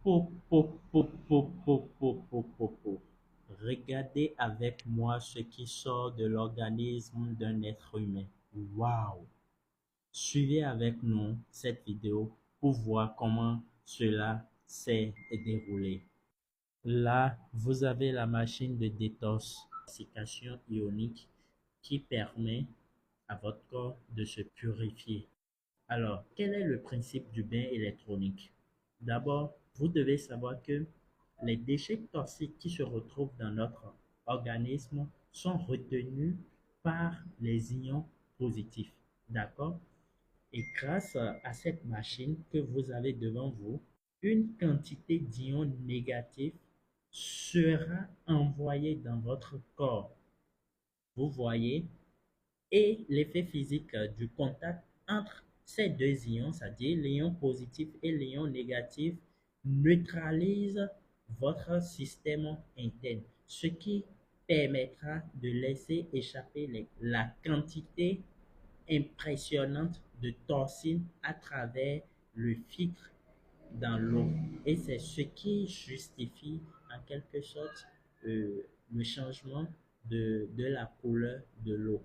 Po, po, po, po, po, po, po, po, po. Regardez avec moi ce qui sort de l'organisme d'un être humain. Waouh! Suivez avec nous cette vidéo pour voir comment cela s'est déroulé. Là, vous avez la machine de détoxification ionique qui permet à votre corps de se purifier. Alors, quel est le principe du bain électronique? D'abord, vous devez savoir que les déchets toxiques qui se retrouvent dans notre organisme sont retenus par les ions positifs. D'accord? Et grâce à cette machine que vous avez devant vous, une quantité d'ions négatifs sera envoyée dans votre corps. Vous voyez, et l'effet physique du contact entre ces deux ions, c'est-à-dire l'ion positif et l'ion négatif, neutralise votre système interne, ce qui permettra de laisser échapper la quantité impressionnante de toxines à travers le filtre dans l'eau. Et c'est ce qui justifie en quelque sorte le changement de la couleur de l'eau.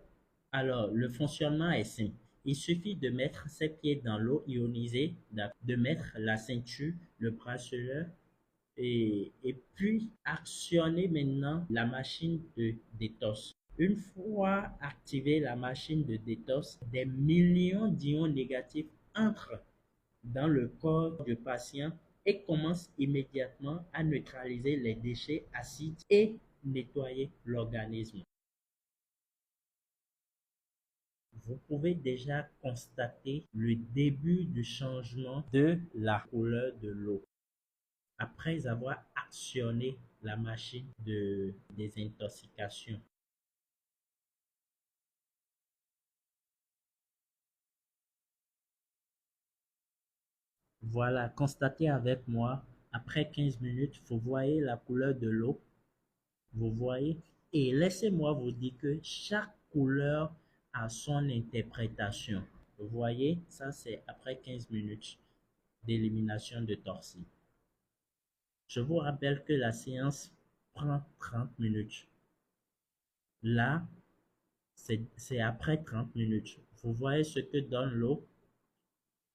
Alors, le fonctionnement est simple. Il suffit de mettre ses pieds dans l'eau ionisée, de mettre la ceinture, le bracelet et puis actionner maintenant la machine de détox. Une fois activée la machine de détox, des millions d'ions négatifs entrent dans le corps du patient et commencent immédiatement à neutraliser les déchets acides et nettoyer l'organisme. Vous pouvez déjà constater le début du changement de la couleur de l'eau après avoir actionné la machine de désintoxication. Voilà, constatez avec moi, après 15 minutes, vous voyez la couleur de l'eau, vous voyez, et laissez-moi vous dire que chaque couleur a son interprétation. Vous voyez, ça c'est après 15 minutes d'élimination de toxines. Je vous rappelle que la séance prend 30 minutes. Là, c'est après 30 minutes. Vous voyez ce que donne l'eau.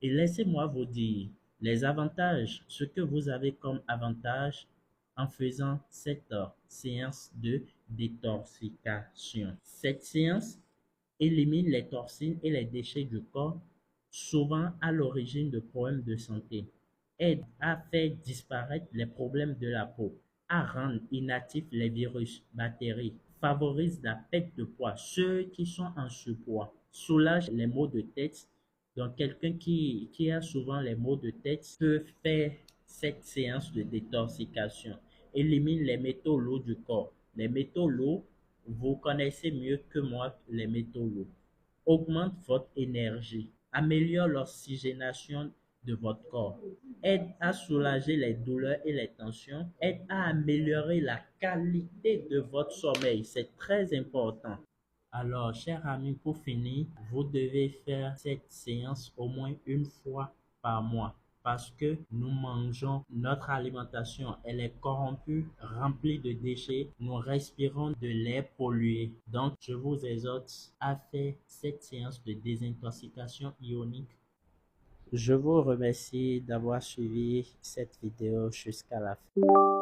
Et laissez-moi vous dire les avantages, ce que vous avez comme avantage en faisant cette séance de détoxification. Cette séance élimine les toxines et les déchets du corps, souvent à l'origine de problèmes de santé. Aide à faire disparaître les problèmes de la peau, à rendre inactifs les virus, bactéries, favorise la perte de poids, ceux qui sont en surpoids, soulage les maux de tête. Donc, quelqu'un qui a souvent les maux de tête peut faire cette séance de détoxification. Élimine les métaux lourds du corps. Les métaux lourds, vous connaissez mieux que moi les métaux lourds. Augmente votre énergie. Améliore l'oxygénation de votre corps. Aide à soulager les douleurs et les tensions. Aide à améliorer la qualité de votre sommeil. C'est très important. Alors, chers amis, pour finir, vous devez faire cette séance au moins une fois par mois parce que nous mangeons, notre alimentation, elle est corrompue, remplie de déchets, nous respirons de l'air pollué. Donc, je vous exhorte à faire cette séance de désintoxication ionique. Je vous remercie d'avoir suivi cette vidéo jusqu'à la fin.